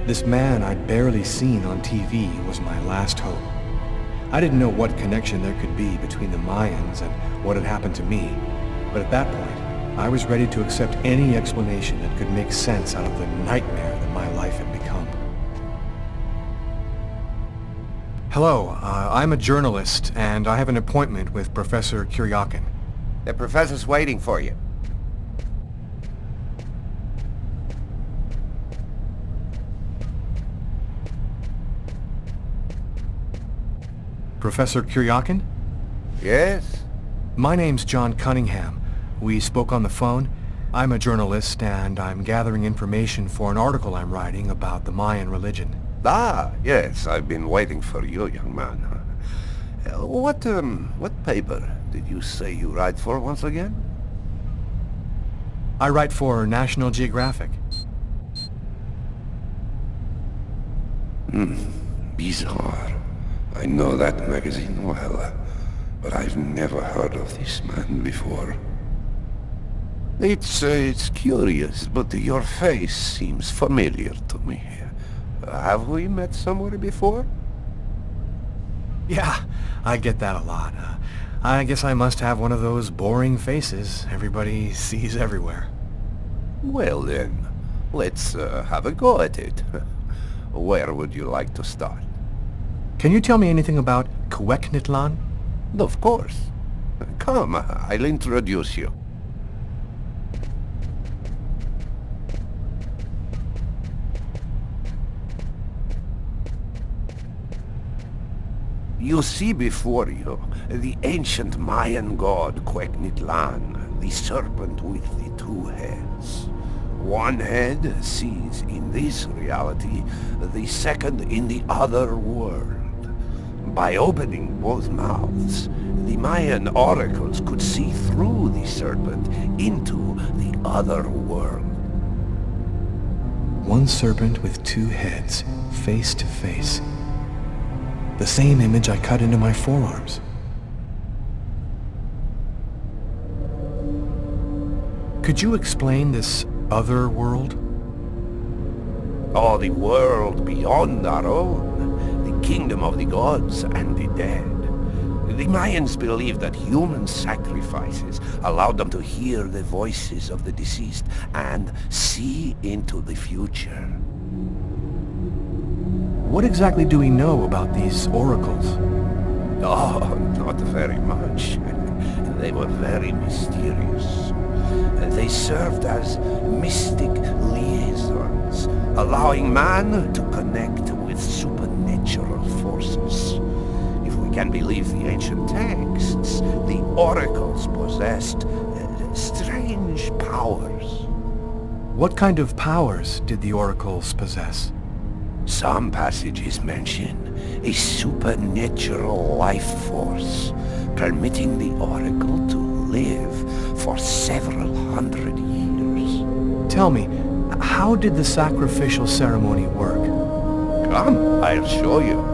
This man I'd barely seen on TV was my last hope. I didn't know what connection there could be between the Mayans and what had happened to me, but at that point, I was ready to accept any explanation that could make sense out of the nightmare that my life had become. Hello, I'm a journalist, and I have an appointment with Professor Kuriakin. The professor's waiting for you. Professor Kuriakin? Yes? My name's John Cunningham. We spoke on the phone. I'm a journalist, and I'm gathering information for an article I'm writing about the Mayan religion. Ah, yes, I've been waiting for you, young man. What paper did you say you write for once again? I write for National Geographic. Bizarre. I know that magazine well, but I've never heard of this man before. It's curious, but your face seems familiar to me. Have we met somewhere before? Yeah, I get that a lot. I guess I must have one of those boring faces everybody sees everywhere. Well then, let's have a go at it. Where would you like to start? Can you tell me anything about Kueknitlan? Of course. Come, I'll introduce you. You see before you the ancient Mayan god Kueknitlan, the serpent with the two heads. One head sees in this reality, the second in the other world. By opening both mouths, the Mayan oracles could see through the serpent into the other world. One serpent with two heads, face to face. The same image I cut into my forearms. Could you explain this other world? Oh, the world beyond our own, the kingdom of the gods and the dead. The Mayans believed that human sacrifices allowed them to hear the voices of the deceased and see into the future. What exactly do we know about these oracles? Oh, not very much. They were very mysterious. They served as mystic liaisons, allowing man to connect with supernatural forces. If we can believe the ancient texts, the oracles possessed strange powers. What kind of powers did the oracles possess? Some passages mention a supernatural life force, permitting the oracle to live for several hundred years. Tell me, how did the sacrificial ceremony work? Come, I'll show you.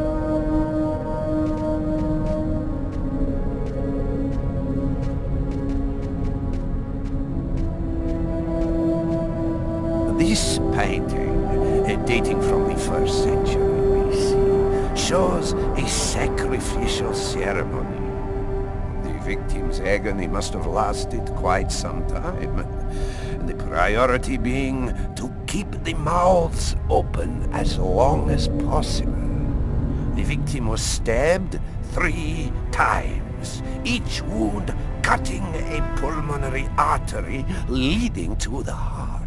This painting, dating from the 1st century BC, shows a sacrificial ceremony. The victim's agony must have lasted quite some time, the priority being to keep the mouths open as long as possible. The victim was stabbed 3 times, each wound cutting a pulmonary artery leading to the heart.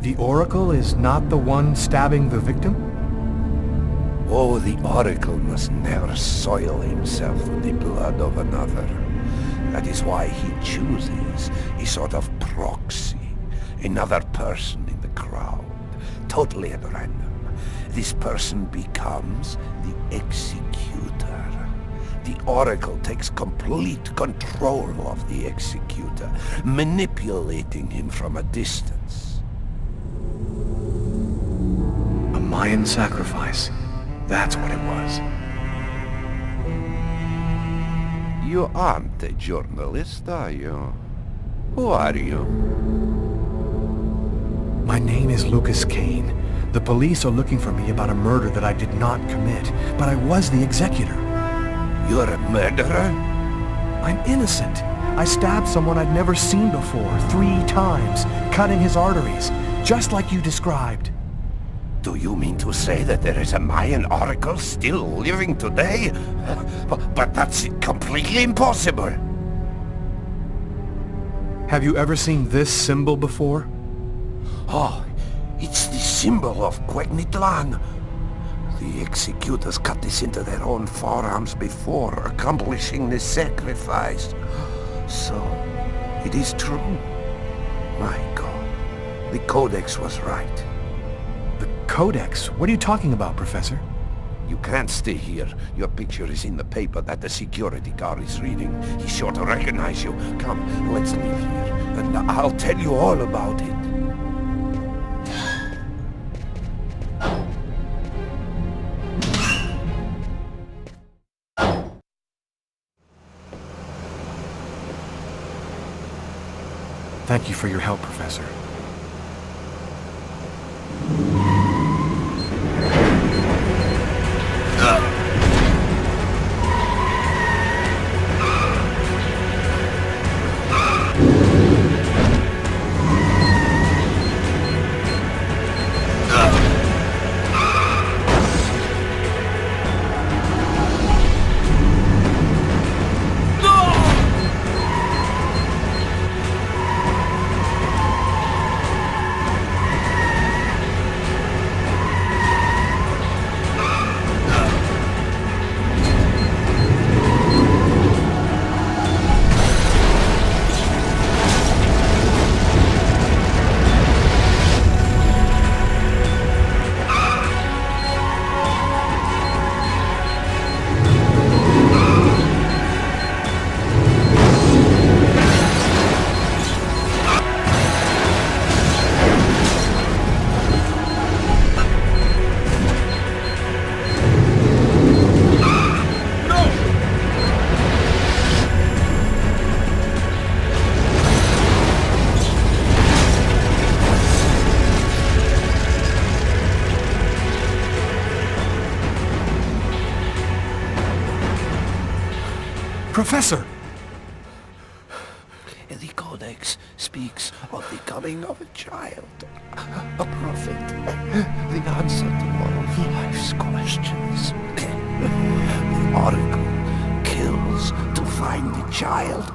The oracle is not the one stabbing the victim? Oh, the oracle must never soil himself with the blood of another. That is why he chooses a sort of proxy, another person in the crowd, totally at random. This person becomes the executor. The oracle takes complete control of the executor, manipulating him from a distance. A Mayan sacrifice. That's what it was. You aren't a journalist, are you? Who are you? My name is Lucas Kane. The police are looking for me about a murder that I did not commit, but I was the executor. You're a murderer? I'm innocent. I stabbed someone I'd never seen before 3 times, cutting his arteries, just like you described. Do you mean to say that there is a Mayan oracle still living today? But that's completely impossible. Have you ever seen this symbol before? Oh, it's the symbol of Quegnitlan. The executors cut this into their own forearms before accomplishing the sacrifice. So, it is true. My God, the Codex was right. The Codex? What are you talking about, Professor? You can't stay here. Your picture is in the paper that the security guard is reading. He's sure to recognize you. Come, let's leave here, and I'll tell you all about it. Thank you for your help, Professor. Professor! The Codex speaks of the coming of a child, a prophet, the answer to all of life's questions. The oracle kills to find the child.